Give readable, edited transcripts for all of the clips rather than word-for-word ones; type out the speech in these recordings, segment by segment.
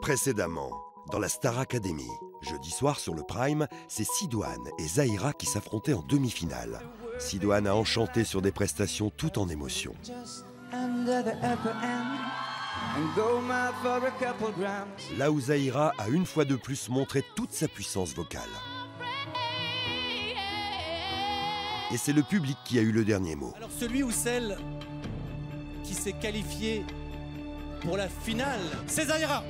Précédemment, dans la Star Academy, jeudi soir sur le Prime, c'est Sidoine et Zahira qui s'affrontaient en demi-finale. Sidoine a enchanté sur des prestations tout en émotion. Là où Zahira a une fois de plus montré toute sa puissance vocale. Et c'est le public qui a eu le dernier mot. Alors celui ou celle qui s'est qualifié pour la finale, c'est Zahira.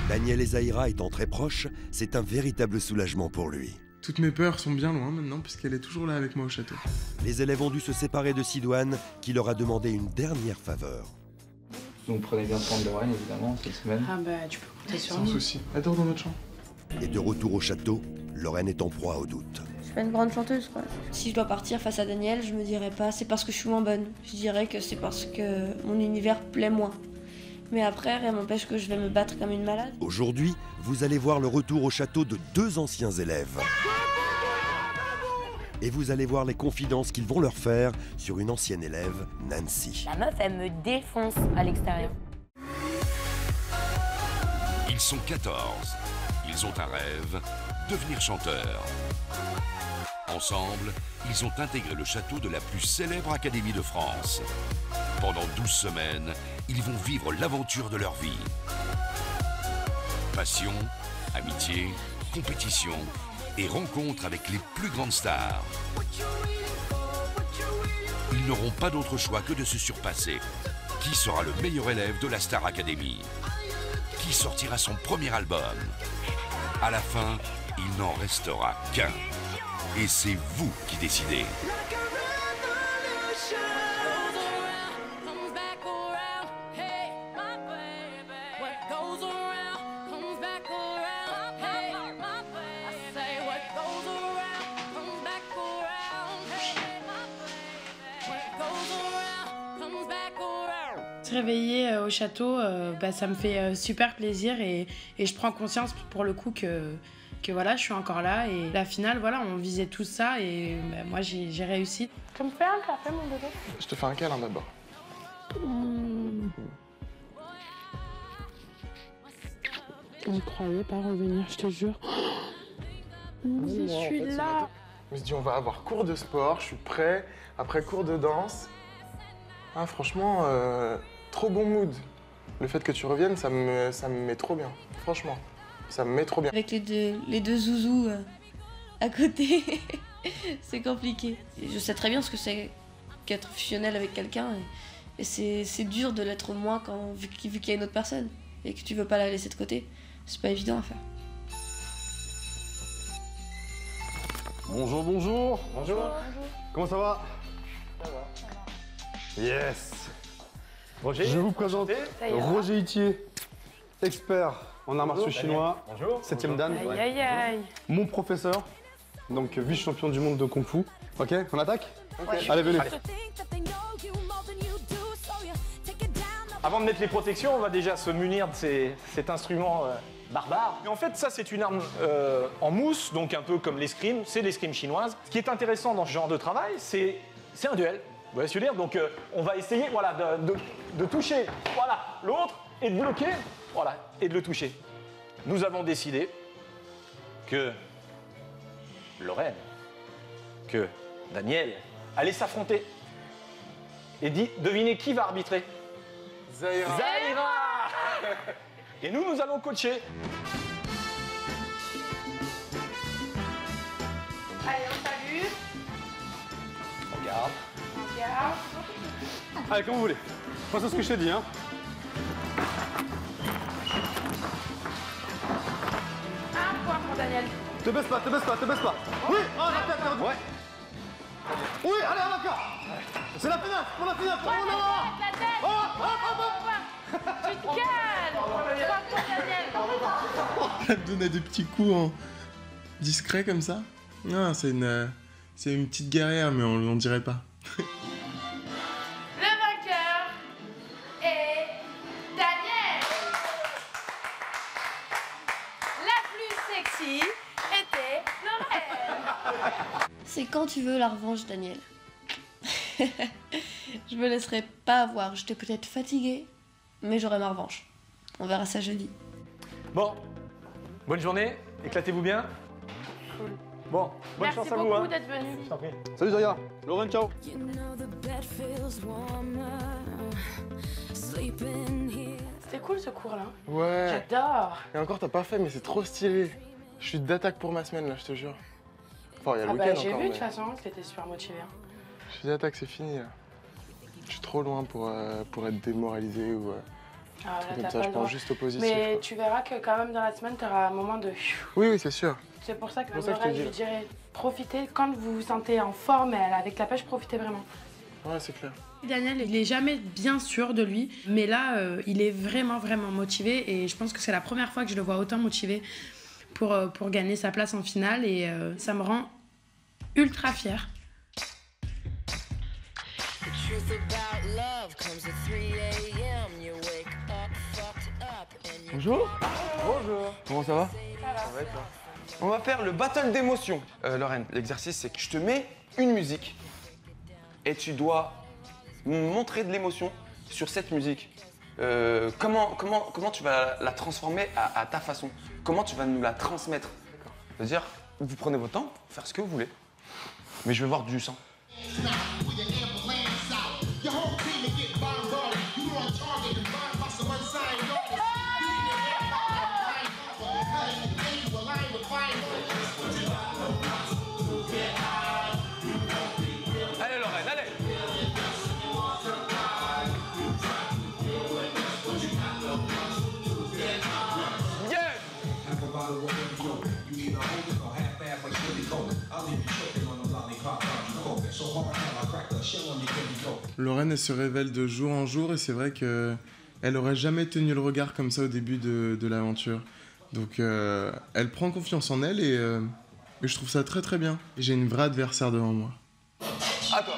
Daniel et Zahira étant très proches, c'est un véritable soulagement pour lui. Toutes mes peurs sont bien loin maintenant, puisqu'elle est toujours là avec moi au château. Les élèves ont dû se séparer de Sidoine, qui leur a demandé une dernière faveur. Donc prenez bien soin de Lorraine, évidemment, cette semaine. Ah bah, tu peux compter sur Sans nous. souci. Elle dort dans notre chambre. Et de retour au château, Lorraine est en proie au doute. Je suis pas une grande chanteuse, quoi. Si je dois partir face à Daniel, je me dirais pas c'est parce que je suis moins bonne. Je dirais que c'est parce que mon univers plaît moins. Mais après, rien m'empêche que je vais me battre comme une malade. Aujourd'hui, vous allez voir le retour au château de deux anciens élèves. Et vous allez voir les confidences qu'ils vont leur faire sur une ancienne élève, Nancy. La meuf, elle me défonce à l'extérieur. Ils sont 14. Ils ont un rêve, devenir chanteurs. Ensemble, ils ont intégré le château de la plus célèbre académie de France. Pendant 12 semaines, ils vont vivre l'aventure de leur vie. Passion, amitié, compétition et rencontre avec les plus grandes stars. Ils n'auront pas d'autre choix que de se surpasser. Qui sera le meilleur élève de la Star Academy? Qui sortira son premier album? À la fin, il n'en restera qu'un. Et c'est vous qui décidez. Se réveiller au château, ça me fait super plaisir et je prends conscience pour le coup que voilà, je suis encore là et la finale, voilà, on visait tout ça et moi j'ai réussi. Tu me fais un café, mon bébé? Je te fais un câlin d'abord. On ne croyait pas revenir, je te jure. Je suis là. Je me suis dit, on va avoir cours de sport, je suis prêt. Après cours de danse. Ah, franchement, trop bon mood. Le fait que tu reviennes, ça me met trop bien. Franchement, ça me met trop bien. Avec les deux zouzous à côté, c'est compliqué. Et je sais très bien ce que c'est qu'être fusionnel avec quelqu'un. Et c'est dur de l'être moins vu qu'il y a une autre personne. Et que tu veux pas la laisser de côté. C'est pas évident à faire. Bonjour, bonjour. Bonjour. Comment ça va? Ça va. Yes. Roger, je vous présente Roger Itier, expert en arts martiaux chinois, 7e dan. Aïe aïe aïe. Mon professeur, donc vice-champion du monde de Kung Fu. Ok, on attaque? Okay. Allez, venez. Avant de mettre les protections, on va déjà se munir de cet instrument barbare. Mais en fait, ça, c'est une arme en mousse, donc un peu comme l'escrime. C'est l'escrime chinoise. Ce qui est intéressant dans ce genre de travail, c'est un duel. Vous voyez ce que je veux dire? Donc, on va essayer de toucher l'autre et de bloquer, et de le toucher. Nous avons décidé que Lorraine, que Daniel allait s'affronter. Et devinez qui va arbitrer? Zahira. Zahira. Et nous allons coacher. Allez, on salue. Regarde. Allez, comme vous voulez. Pense à ce que je t'ai dit, hein. Un point pour Daniel. Te baisse pas, te baisse pas, te baisse pas. Oui, oh, la tête, perdu. Ouais. Oui, allez, encore. C'est la finale, pour la finale. Oh là là. La tête. Oh, oh, oh, Tu te calmes. 3 points, Daniel. Elle te donnait des petits coups discrets comme ça. Non, c'est une petite guerrière, mais on dirait pas. Le vainqueur est Daniel. La plus sexy était Lorraine. C'est quand tu veux la revanche, Daniel. Je me laisserai pas avoir. J'étais peut-être fatiguée, mais j'aurai ma revanche. On verra ça jeudi. Bon, bonne journée, éclatez-vous bien. Bon, bonne chance à vous. Merci beaucoup d'être venu. Je t'en prie. Salut Zaira. Lauren, ciao. C'était cool ce cours là. Ouais. J'adore. Et encore, t'as pas fait, mais c'est trop stylé. Je suis d'attaque pour ma semaine, là, je te jure. Enfin, il y a le Ah week-end bah j'ai encore, vu de mais toute façon que t'étais super motivé. je suis d'attaque, c'est fini, là. Je suis trop loin pour être démoralisé ou Ah truc là comme t'as ça. pas Je le droit. pense juste au positif. Mais quoi. tu verras que quand même dans la semaine t'auras un moment de... Oui, oui, c'est sûr. C'est pour ça que C'est pour ça que je te Lorraine, dis. je dirais, profitez quand vous vous sentez en forme avec la pêche, profitez vraiment. Ouais, c'est clair. Daniel, il est jamais bien sûr de lui, mais là, il est vraiment, vraiment motivé et je pense que c'est la première fois que je le vois autant motivé pour gagner sa place en finale et ça me rend ultra fière. Bonjour. Bonjour. Comment ça va? Ça va et toi? On va faire le battle d'émotions. Lorraine, l'exercice c'est que je te mets une musique et tu dois montrer de l'émotion sur cette musique. Comment tu vas la transformer à ta façon? Comment tu vas nous la transmettre? C'est-à-dire, vous prenez votre temps, faire ce que vous voulez. Mais je veux voir du sang. Allez Lorraine, allez! Yes! Lorraine, elle se révèle de jour en jour et c'est vrai que elle aurait jamais tenu le regard comme ça au début de l'aventure. Donc elle prend confiance en elle et je trouve ça très très bien. J'ai une vraie adversaire devant moi. À toi.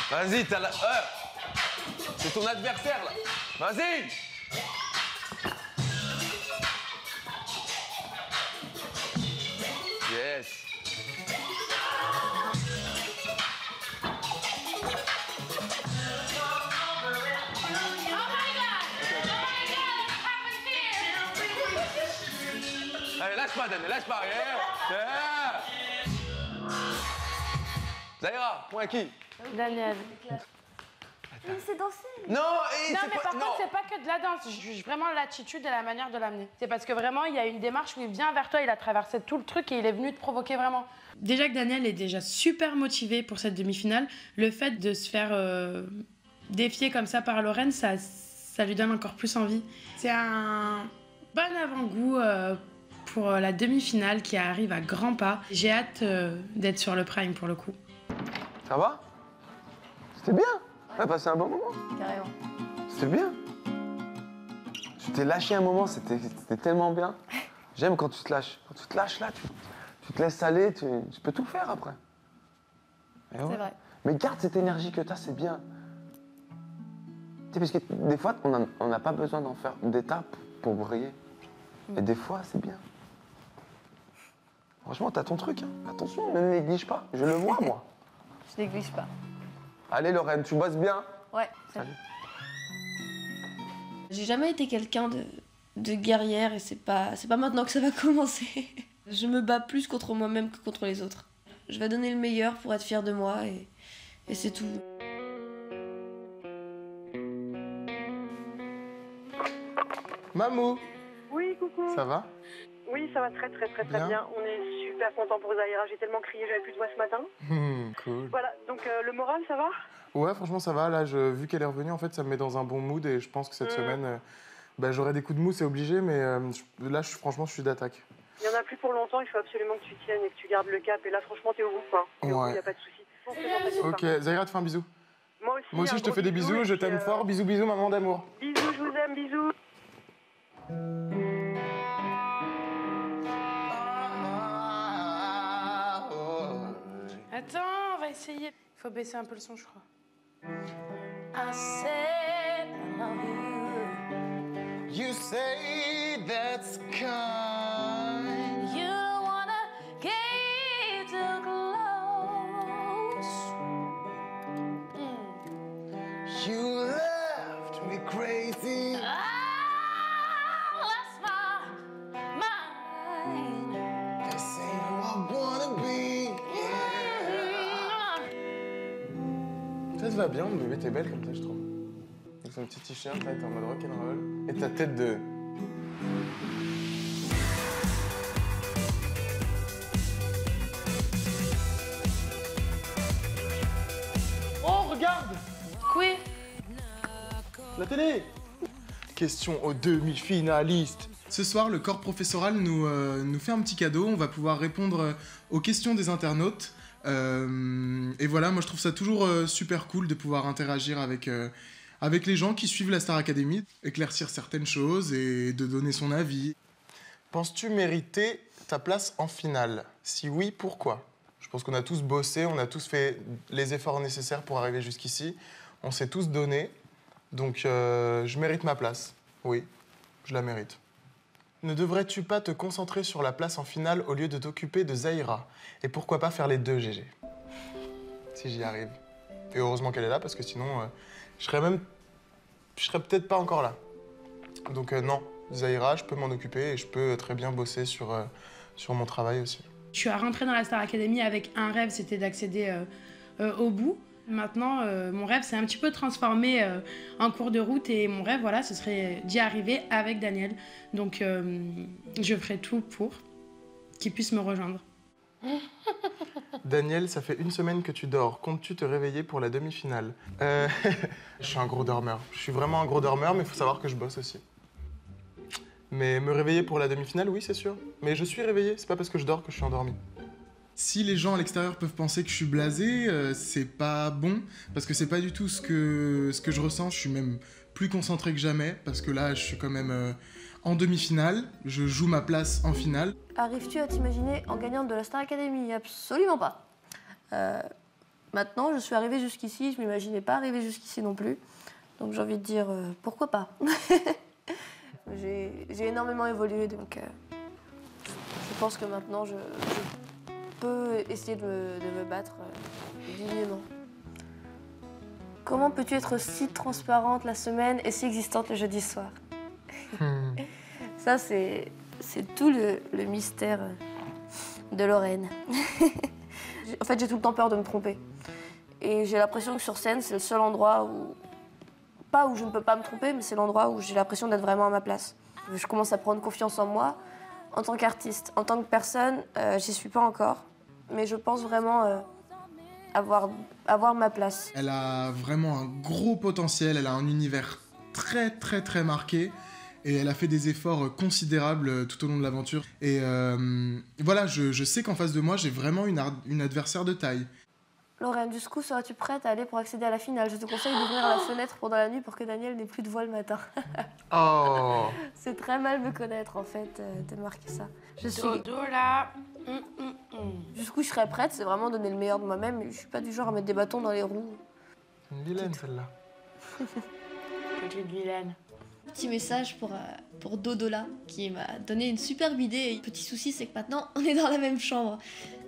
Vas-y, t'as la... c'est ton adversaire, là. Vas-y. Yes. Allez, lâche pas, Daniel, lâche pas. Yeah. Zaira, point à qui? Daniel. Il sait danser. Non, Non, mais par contre, c'est pas que de la danse. Je juge vraiment l'attitude et la manière de l'amener. C'est parce que vraiment, il y a une démarche où il vient vers toi, il a traversé tout le truc et il est venu te provoquer vraiment. Déjà que Daniel est déjà super motivé pour cette demi-finale, le fait de se faire défier comme ça par Lorraine, ça lui donne encore plus envie. C'est un bon avant-goût pour la demi-finale qui arrive à grands pas. J'ai hâte d'être sur le prime pour le coup. Ça va? C'était bien. On a passé un bon moment. Carrément. C'était bien. Tu t'es lâché un moment, c'était tellement bien. J'aime quand tu te lâches. Quand tu te lâches là, tu te laisses aller, tu peux tout faire après. Et ouais. C'est vrai. Mais garde cette énergie que tu as, c'est bien. Tu sais, parce que des fois, on n'a pas besoin d'en faire d'étapes pour briller. Et des fois, c'est bien. Franchement, t'as ton truc. Hein. Attention, ne néglige pas. Je le vois, moi. Je néglige pas. Allez, Lorraine, tu bosses bien. Ouais. Salut. J'ai jamais été quelqu'un de guerrière et c'est pas maintenant que ça va commencer. Je me bats plus contre moi-même que contre les autres. Je vais donner le meilleur pour être fière de moi et c'est tout. Mamou, Oui, coucou. ça va? Oui, ça va très Bien. bien. On est super content pour Zaira. J'ai tellement crié, j'avais plus de voix ce matin. Cool. Voilà, donc le moral, ça va? Ouais, franchement, ça va. Là, vu qu'elle est revenue, en fait, ça me met dans un bon mood et je pense que cette semaine, j'aurai des coups de mou, c'est obligé, mais là, franchement, je suis d'attaque. Il y en a plus pour longtemps, il faut absolument que tu tiennes et que tu gardes le cap. Et là, franchement, t'es au bout, quoi. T'es au bout, y a pas de souci. Ok, Zaira, te fais un bisou. Moi aussi, je te fais des bisous, je t'aime fort. Bisous, bisous, maman d'amour. Bisous, je vous aime, bisous. Attends, on va essayer. Il faut baisser un peu le son, je crois. I said I love you. You say that's kind. You don't wanna get too close. You left me crazy. This ain't who I wanna be. Ça te va bien, mon bébé, t'es belle comme ça, je trouve. Avec son petit t-shirt, là, t'es en mode rock'n'roll. Et ta tête de... Oh, regarde! Quoi? La télé! Question aux demi-finalistes. Ce soir, le corps professoral nous fait un petit cadeau. On va pouvoir répondre aux questions des internautes. Et voilà, moi je trouve ça toujours super cool de pouvoir interagir avec les gens qui suivent la Star Academy, éclaircir certaines choses et de donner son avis. Penses-tu mériter ta place en finale? Si oui, pourquoi? Je pense qu'on a tous bossé, on a tous fait les efforts nécessaires pour arriver jusqu'ici. On s'est tous donné, donc je mérite ma place. Oui, je la mérite. Ne devrais-tu pas te concentrer sur la place en finale au lieu de t'occuper de Zahira? Et pourquoi pas faire les deux, GG? Si j'y arrive. Et heureusement qu'elle est là, parce que sinon, je serais peut-être pas encore là. Donc non, Zahira, je peux m'en occuper et je peux très bien bosser sur mon travail aussi. Je suis rentrée dans la Star Academy avec un rêve, c'était d'accéder au bout. Maintenant, mon rêve s'est un petit peu transformé en cours de route et mon rêve, voilà, ce serait d'y arriver avec Daniel. Donc, je ferai tout pour qu'il puisse me rejoindre. Daniel, ça fait 1 semaine que tu dors. Comptes-tu te réveiller pour la demi-finale? Je suis un gros dormeur. Je suis vraiment un gros dormeur, mais il faut savoir que je bosse aussi. Mais me réveiller pour la demi-finale, oui, c'est sûr. Mais je suis réveillé, c'est pas parce que je dors que je suis endormi. Si les gens à l'extérieur peuvent penser que je suis blasé, c'est pas bon, parce que c'est pas du tout ce que je ressens. Je suis même plus concentré que jamais, parce que là, je suis quand même en demi-finale. Je joue ma place en finale. Arrives-tu à t'imaginer en gagnante de la Star Academy? Absolument pas. Maintenant, je suis arrivée jusqu'ici, je m'imaginais pas arriver jusqu'ici non plus. Donc j'ai envie de dire, pourquoi pas? J'ai énormément évolué, donc je pense que maintenant, je peux essayer de me battre dignement. Comment peux-tu être si transparente la semaine et si existante le jeudi soir? Ça, c'est tout le mystère de Lorraine. En fait, j'ai tout le temps peur de me tromper. Et j'ai l'impression que sur scène, c'est le seul endroit où... Pas où je ne peux pas me tromper, mais c'est l'endroit où j'ai l'impression d'être vraiment à ma place. Je commence à prendre confiance en moi en tant qu'artiste. En tant que personne, j'y suis pas encore. Mais je pense vraiment avoir ma place. Elle a vraiment un gros potentiel, elle a un univers très très très marqué. Et elle a fait des efforts considérables tout au long de l'aventure. Et voilà, je sais qu'en face de moi, j'ai vraiment une adversaire de taille. Lorraine, jusqu'où seras-tu prête à aller pour accéder à la finale? Je te conseille d'ouvrir la fenêtre pendant la nuit pour que Daniel n'ait plus de voix le matin. Oh. C'est très mal me connaître, en fait, de marquer ça. Je suis... Dodo, là. Jusqu'où je serais prête, c'est vraiment donner le meilleur de moi-même. Je suis pas du genre à mettre des bâtons dans les roues. Une vilaine, celle-là. Petite vilaine. Petit message pour Dodola, qui m'a donné une superbe idée. Et petit souci, c'est que maintenant, on est dans la même chambre.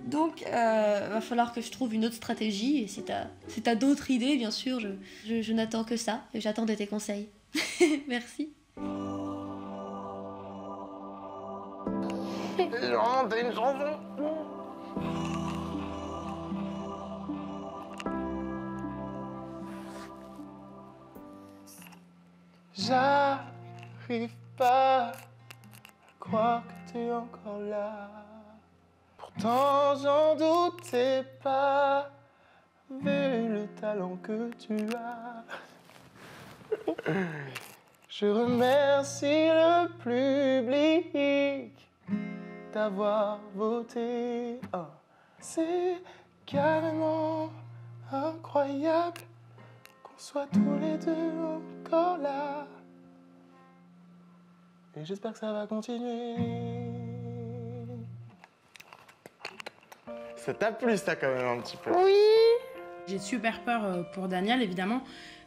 Donc, va falloir que je trouve une autre stratégie. Et si t'as d'autres idées, bien sûr, je n'attends que ça. Et j'attends de tes conseils. Merci. T'as une chanson? J'arrive pas à croire que tu es encore là. Pourtant, j'en doutais pas, vu le talent que tu as. Je remercie le public d'avoir voté. Oh. C'est carrément incroyable qu'on soit tous les deux encore là. Et j'espère que ça va continuer. Ça t'a plu, ça, quand même, un petit peu? Oui. J'ai super peur pour Daniel, évidemment,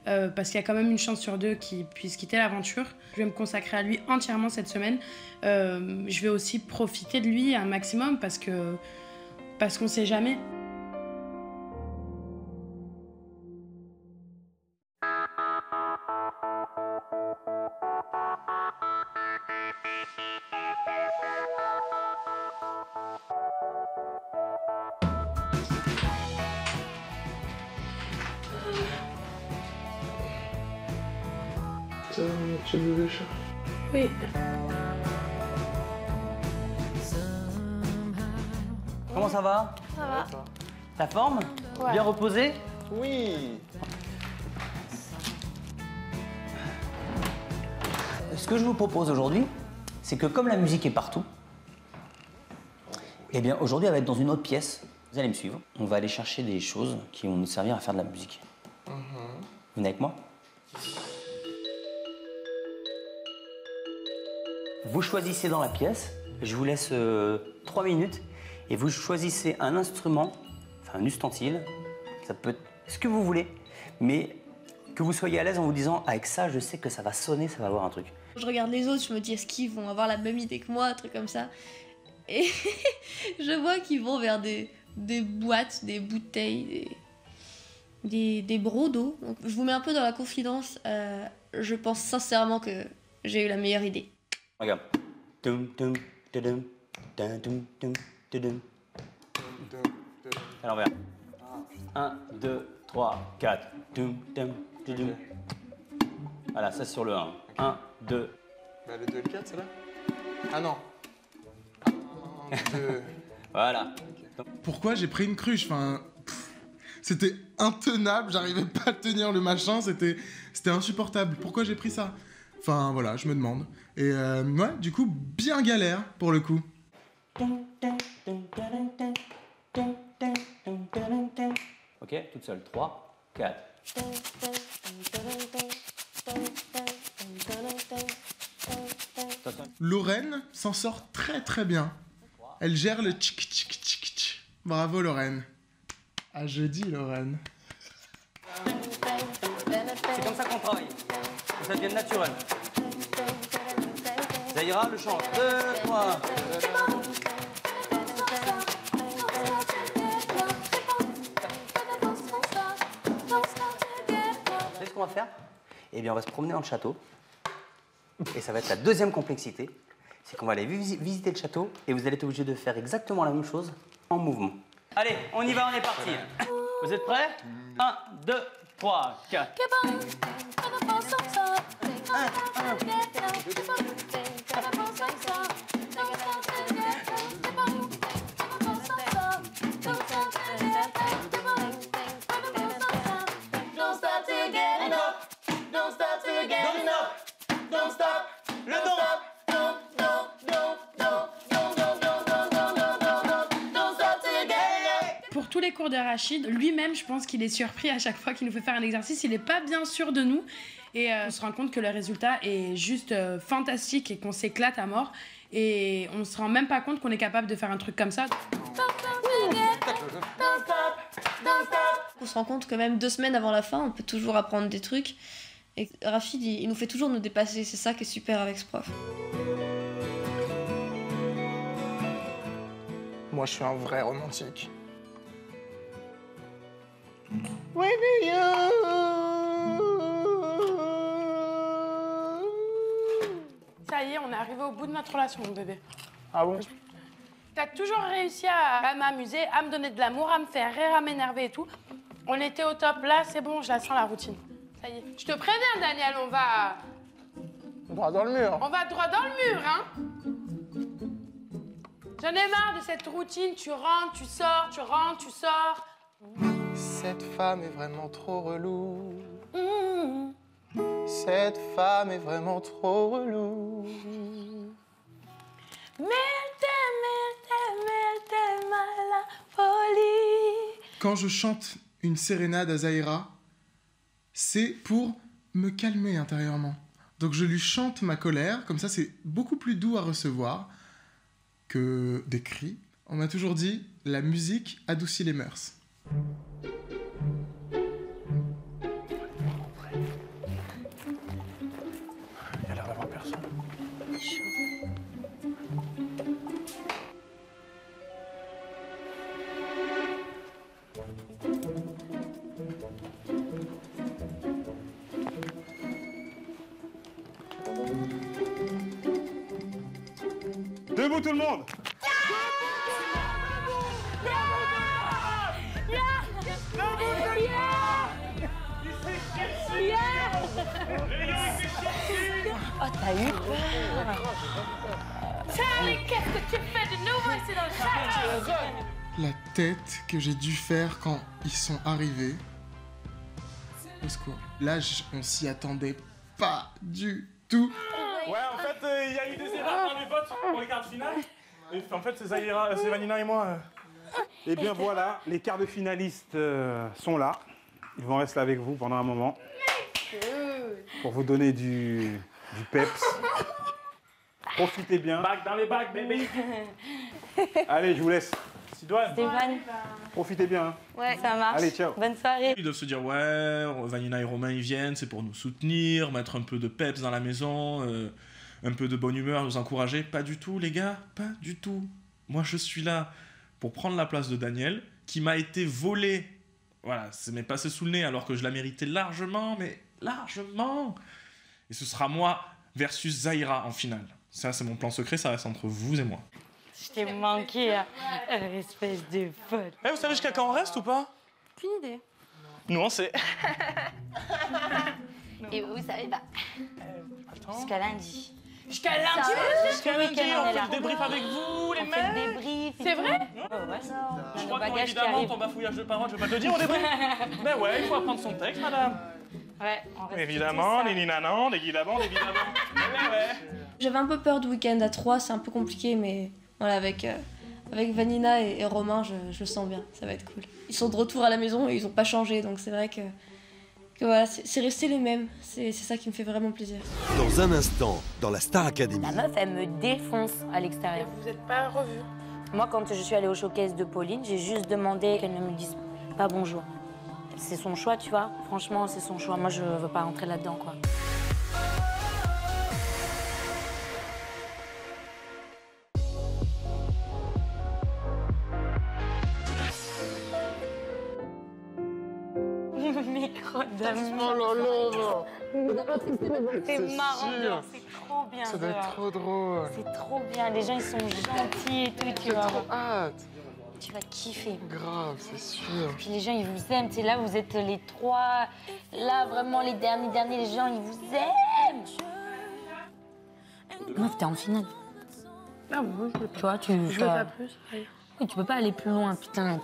parce qu'il y a quand même une chance sur 2 qu'il puisse quitter l'aventure. Je vais me consacrer à lui entièrement cette semaine. Je vais aussi profiter de lui un maximum parce qu'on sait jamais. Ça va, mon petit bébé chat? Oui. Comment ça va? Ça va. Ta forme? Ouais. Bien reposée? Oui. Ce que je vous propose aujourd'hui, c'est que comme la musique est partout, eh bien aujourd'hui elle va être dans une autre pièce. Vous allez me suivre. On va aller chercher des choses qui vont nous servir à faire de la musique. Vous venez avec moi? Vous choisissez dans la pièce, je vous laisse 3 minutes, et vous choisissez un instrument, enfin un ustensile, ça peut être ce que vous voulez, mais que vous soyez à l'aise en vous disant, avec ça, je sais que ça va sonner, ça va avoir un truc. Je regarde les autres, je me dis est-ce qu'ils vont avoir la même idée que moi, un truc comme ça. Et je vois qu'ils vont vers des boîtes, des bouteilles, des brocs d'eau. Donc je vous mets un peu dans la confidence. Je pense sincèrement que j'ai eu la meilleure idée. Regarde. À l'envers. 1, 2, 3, 4. Voilà, ça c'est sur le 1. 1, 2. Bah, le 2 et le 4, c'est là? Ah non. 1, 2. Voilà. Pourquoi j'ai pris une cruche? Enfin, c'était intenable, j'arrivais pas à tenir le machin, c'était insupportable. Pourquoi j'ai pris ça? Enfin, voilà, je me demande. Et ouais, du coup, bien galère pour le coup. Ok, toute seule. 3, 4. Lorraine s'en sort très très bien. Elle gère le tchic tchic tchic tchic. Bravo Lorraine. À jeudi Lorraine. C'est comme ça qu'on travaille. Que ça devienne naturel. Zahira, le chant. 2, 3. Vous savez ce qu'on va faire? Eh bien, on va se promener dans le château. Et ça va être la deuxième complexité. C'est qu'on va aller visiter le château et vous allez être obligé de faire exactement la même chose en mouvement. Allez, on y va, on est parti. Vous êtes prêts? 1, 2, 3, 4. Pour tous les cours de Rachid, lui-même, je pense qu'il est surpris à chaque fois qu'il nous fait faire un exercice. Il n'est pas bien sûr de nous. Et on se rend compte que le résultat est juste fantastique et qu'on s'éclate à mort. Et on se rend même pas compte qu'on est capable de faire un truc comme ça. On se rend compte que même 2 semaines avant la fin, on peut toujours apprendre des trucs. Et Rachid, il nous fait toujours nous dépasser. C'est ça qui est super avec ce prof. Moi, je suis un vrai romantique. Ça y est, on est arrivé au bout de notre relation, mon bébé. Ah bon? T'as toujours réussi à m'amuser, à me donner de l'amour, à me faire rire, à m'énerver et tout. On était au top. Là, c'est bon, je la sens, la routine. Ça y est. Je te préviens, Daniel, on va... Droit dans le mur. On va droit dans le mur, hein. J'en ai marre de cette routine. Tu rentres, tu sors, tu rentres, tu sors. Cette femme est vraiment trop relou. Cette femme est vraiment trop relou. Mais elle t'aime à la folie. Quand je chante une sérénade à Zahira, c'est pour me calmer intérieurement. Donc je lui chante ma colère, comme ça c'est beaucoup plus doux à recevoir que des cris. On m'a toujours dit, la musique adoucit les mœurs. Il a l'air d'avoir personne. Debout tout le monde! T'as eu peur? Charlie, qu'est-ce que tu fais de nouveau ici dans le château? La tête que j'ai dû faire quand ils sont arrivés. Au secours. Là, on s'y attendait pas du tout. Ouais, en fait, il y a eu des erreurs dans les votes pour les quarts de finale. Et en fait, c'est Vanina et moi. Et bien voilà, les quarts de finalistes sont là. Ils vont rester avec vous pendant un moment. Pour vous donner du peps. Profitez bien. Bac dans les bacs, bébé. Allez, je vous laisse. Sidoine. Stéphane. Profitez bien. Hein. Ouais, ça marche. Allez, ciao. Bonne soirée. Ils doivent se dire, ouais, Vanina et Romain, ils viennent, c'est pour nous soutenir, mettre un peu de peps dans la maison, un peu de bonne humeur, nous encourager. Pas du tout, les gars, pas du tout. Moi, je suis là pour prendre la place de Daniel, qui m'a été volé. Voilà, ça m'est passé sous le nez alors que je la méritais largement, mais largement. Et ce sera moi versus Zahira en finale. Ça, c'est mon plan secret, ça reste entre vous et moi. Je t'ai manqué, espèce de folle. Eh, vous savez jusqu'à quand on reste ou pas? Aucune idée. Nous, on sait. Et vous savez pas. Jusqu'à lundi. Jusqu'à lundi? Jusqu'à lundi, on fait le débrief avec vous, les mecs. On fait le débrief. C'est vrai? Ouais. Je crois que évidemment, ton bafouillage de parole, je vais pas te le dire au débrief. Mais ouais, il faut apprendre son texte, madame. Ouais, on reste Évidemment, les ninanan, les guidamans, évidemment. Ouais. J'avais un peu peur du week-end à 3, c'est un peu compliqué, mais voilà, avec Vanina et Romain, je le sens bien, ça va être cool. Ils sont de retour à la maison et ils ont pas changé, donc c'est vrai que voilà, c'est resté les mêmes. C'est ça qui me fait vraiment plaisir. Dans un instant, dans la Star Academy. La meuf, elle me défonce à l'extérieur. Vous n'êtes pas revus? Moi, quand je suis allée au showcase de Pauline, j'ai juste demandé qu'elle ne me dise pas bonjour. C'est son choix, tu vois. Franchement, c'est son choix. Moi, je veux pas rentrer là-dedans, quoi. Micro d'amour. C'est marrant, dehors, c'est trop bien. Ça doit être trop drôle. C'est trop bien, les gens ils sont gentils et tout, tu vois. J'ai trop hâte. Tu vas kiffer. Grave, c'est sûr. Puis les gens ils vous aiment, tu sais, là vous êtes les trois, là vraiment les derniers, les gens ils vous aiment. Meuf, t'es en finale. Ah bon, tu vois, je veux pas plus. Oui, tu peux pas aller plus loin, putain.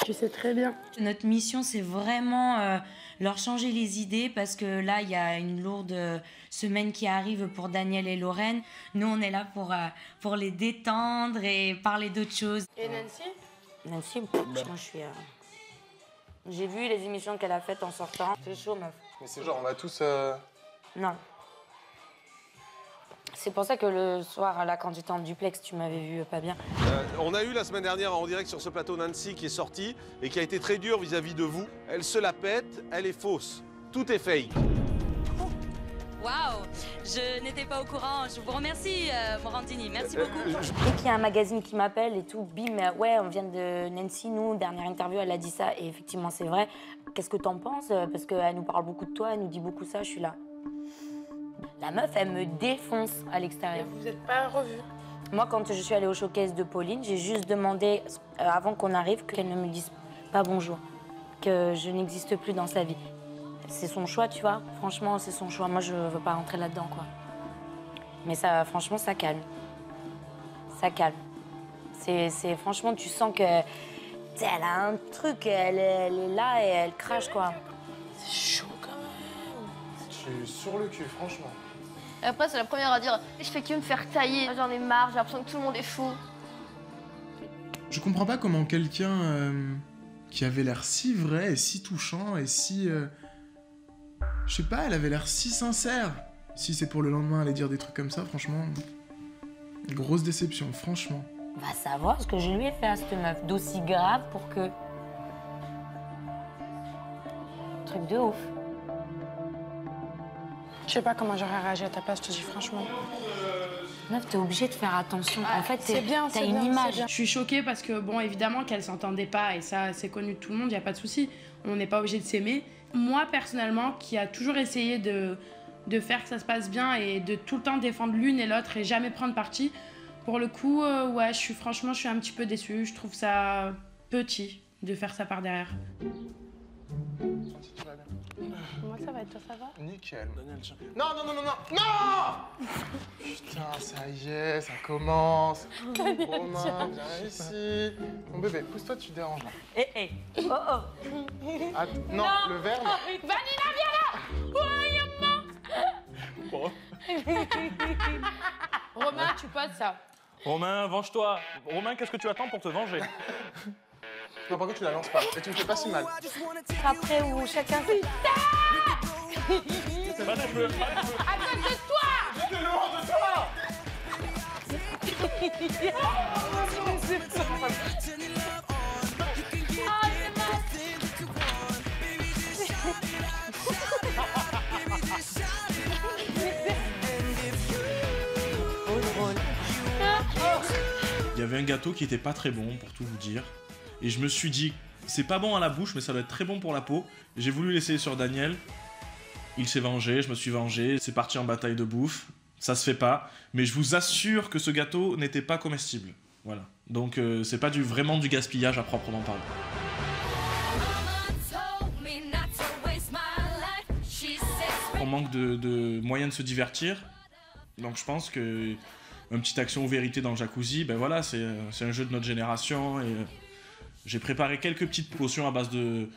Je sais très bien. Notre mission, c'est vraiment leur changer les idées parce que là, il y a une lourde semaine qui arrive pour Daniel et Lorraine. Nous, on est là pour les détendre et parler d'autres choses. Et Nancy? Nancy, moi, je suis... J'ai vu les émissions qu'elle a faites en sortant. C'est chaud, meuf. Mais c'est genre, on va tous... Non. C'est pour ça que le soir, là, quand j'étais en duplex, tu m'avais vu pas bien. On a eu la semaine dernière en direct sur ce plateau Nancy qui est sortie et qui a été très dure vis-à-vis de vous. Elle se la pète, elle est fausse. Tout est fake. Waouh, je n'étais pas au courant. Je vous remercie, Morandini. Merci beaucoup. Dès qu'il y a un magazine qui m'appelle et tout, bim, ouais, on vient de Nancy, nous, dernière interview, elle a dit ça. Et effectivement, c'est vrai. Qu'est-ce que t'en penses? Parce qu'elle nous parle beaucoup de toi, elle nous dit beaucoup ça, je suis là. La meuf, elle me défonce à l'extérieur. Vous n'êtes pas revus? Moi, quand je suis allée au showcase de Pauline, j'ai juste demandé, avant qu'on arrive, qu'elle ne me dise pas bonjour, que je n'existe plus dans sa vie. C'est son choix, tu vois. Franchement, c'est son choix. Moi, je veux pas rentrer là-dedans, quoi. Mais ça, franchement, ça calme. Ça calme. Franchement, tu sens que... Elle a un truc, elle est là et elle crache, quoi. C'est chaud, quand même. Je suis sur le cul, franchement. Et après, c'est la première à dire « Je fais que me faire tailler, j'en ai marre, j'ai l'impression que tout le monde est fou. » Je comprends pas comment quelqu'un qui avait l'air si vrai et si touchant et si... je sais pas, elle avait l'air si sincère. Si c'est pour le lendemain aller dire des trucs comme ça, franchement... Grosse déception, franchement. Va savoir ce que je lui ai fait à cette meuf, d'aussi grave pour que... Truc de ouf. Je sais pas comment j'aurais réagi à ta place, je te dis franchement. Meuf, t'es obligée de faire attention. En fait, c'est bien, t'as une image. Je suis choquée parce que, bon, évidemment qu'elles s'entendaient pas et ça, c'est connu de tout le monde, y a pas de souci. On n'est pas obligé de s'aimer. Moi, personnellement, qui a toujours essayé de faire que ça se passe bien et de tout le temps défendre l'une et l'autre et jamais prendre parti, pour le coup, ouais, franchement, je suis un petit peu déçue. Je trouve ça petit de faire ça par derrière. ça va et toi, ça va? Nickel. Non, non, non, non, non, non. Putain, ça y est, ça commence. Romain, viens ici. Mon bébé, pousse-toi, tu déranges là. Eh, oh, oh. Non, le verre, là. Vanina, viens là. Romain, tu passes ça. Romain, venge-toi. Romain, qu'est-ce que tu attends pour te venger? Non, par contre, tu la lances pas. Et tu me fais pas si mal. Après où chacun... Pas des feux, pas des feux. À cause de toi. J'étais loin de toi. Il y avait un gâteau qui était pas très bon, pour tout vous dire. Et je me suis dit, c'est pas bon à la bouche, mais ça doit être très bon pour la peau. J'ai voulu l'essayer sur Daniel. Il s'est vengé, je me suis vengé. C'est parti en bataille de bouffe. Ça se fait pas. Mais je vous assure que ce gâteau n'était pas comestible. Voilà. Donc c'est pas vraiment du gaspillage à proprement parler. On manque de moyens de se divertir. Donc je pense que une petite action ou vérité dans le jacuzzi, ben voilà, c'est un jeu de notre génération. Et j'ai préparé quelques petites potions à base de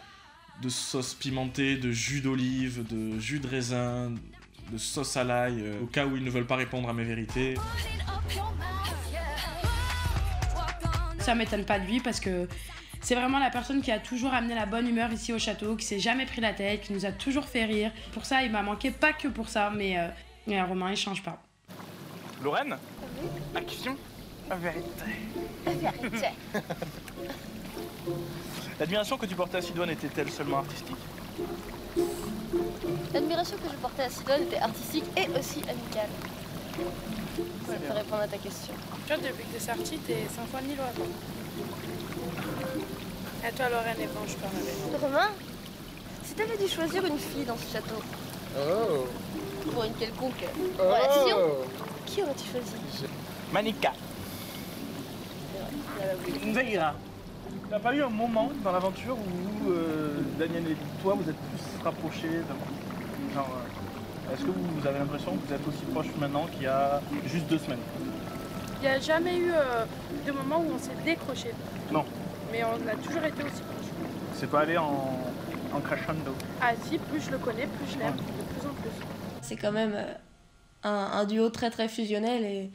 sauce pimentée, de jus d'olive, de jus de raisin, de sauce à l'ail, au cas où ils ne veulent pas répondre à mes vérités. Ça m'étonne pas de lui parce que c'est vraiment la personne qui a toujours amené la bonne humeur ici au château, qui s'est jamais pris la tête, qui nous a toujours fait rire. Pour ça, il m'a manqué, pas que pour ça, mais Romain, il change pas. Lorraine, action, vérité. Vérité. L'admiration que tu portais à Sidoine était-elle seulement artistique? L'admiration que je portais à Sidoine était artistique et aussi amicale. Ça peut répondre à ta question. Tu vois, depuis que t'es sortie, t'es 5 fois ni loin. À toi, Lorraine, et venge-toi, ma belle. Romain, si t'avais dû choisir une fille dans ce château, pour une quelconque relation, qui aurais-tu choisi? Manika. Zaira. T'as pas eu un moment dans l'aventure où Daniel et toi vous êtes plus rapprochés genre, est-ce que vous avez l'impression que vous êtes aussi proches maintenant qu'il y a juste 2 semaines? Il n'y a jamais eu de moment où on s'est décroché. Non. Mais on a toujours été aussi proches. C'est pas aller en crescendo? Ah si, plus je le connais, plus je l'aime, de plus en plus. C'est quand même un duo très très fusionnel et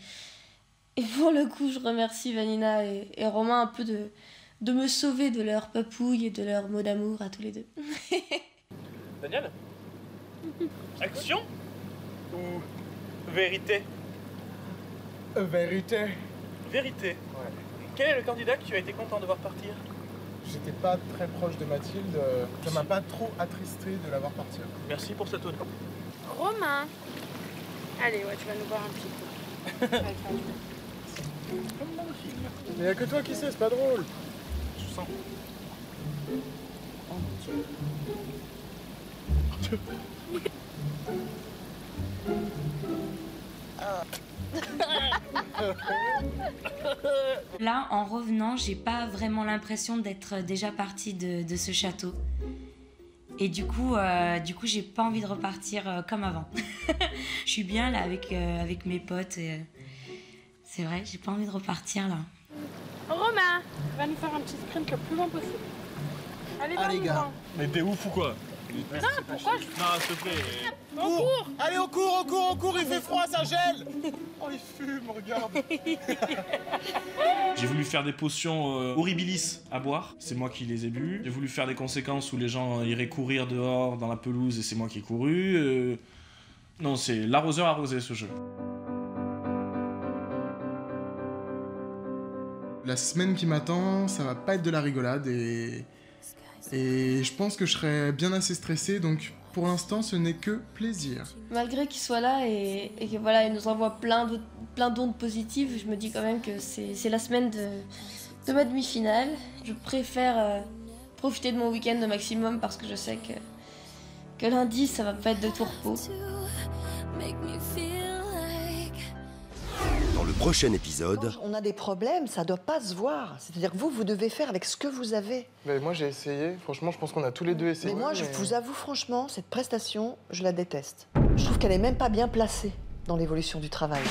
pour le coup je remercie Vanina et Romain un peu de me sauver de leur papouille et de leur mot d'amour à tous les deux. Daniel? Action ou vérité? Vérité. Vérité? Ouais. Quel est le candidat que tu as été content de voir partir? J'étais pas très proche de Mathilde, ça m'a pas trop attristé de la voir partir. Merci pour cette honneur. Romain! Allez, ouais, tu vas nous voir un petit peu. Mais y'a que toi qui sais, c'est pas drôle. Je sens. Oh mon Dieu. Là, en revenant, j'ai pas vraiment l'impression d'être déjà partie de ce château. Et du coup, j'ai pas envie de repartir comme avant. Je suis bien là avec mes potes. Et, c'est vrai, j'ai pas envie de repartir là. Romain, va nous faire un petit sprint le plus loin possible. Allez, les gars. Mais t'es ouf ou quoi? Non, pourquoi je... Non, s'il te plaît. On court. Allez, on court, il fait froid, ça gèle. Oh, il fume, regarde. J'ai voulu faire des potions horribilis à boire, c'est moi qui les ai bu. J'ai voulu faire des conséquences où les gens iraient courir dehors dans la pelouse et c'est moi qui ai couru. Non, c'est l'arroseur arrosé ce jeu. La semaine qui m'attend, ça va pas être de la rigolade et je pense que je serai bien assez stressé, donc pour l'instant ce n'est que plaisir. Malgré qu'il soit là et que voilà, il nous envoie plein d'ondes positives, je me dis quand même que c'est la semaine de ma demi-finale. Je préfère profiter de mon week-end au maximum parce que je sais que lundi ça va pas être de tout repos. Dans le prochain épisode... Quand on a des problèmes, ça doit pas se voir. C'est-à-dire que vous devez faire avec ce que vous avez. Mais moi, j'ai essayé. Franchement, je pense qu'on a tous les deux essayé. Mais moi, je vous avoue franchement, cette prestation, je la déteste. Je trouve qu'elle est même pas bien placée dans l'évolution du travail.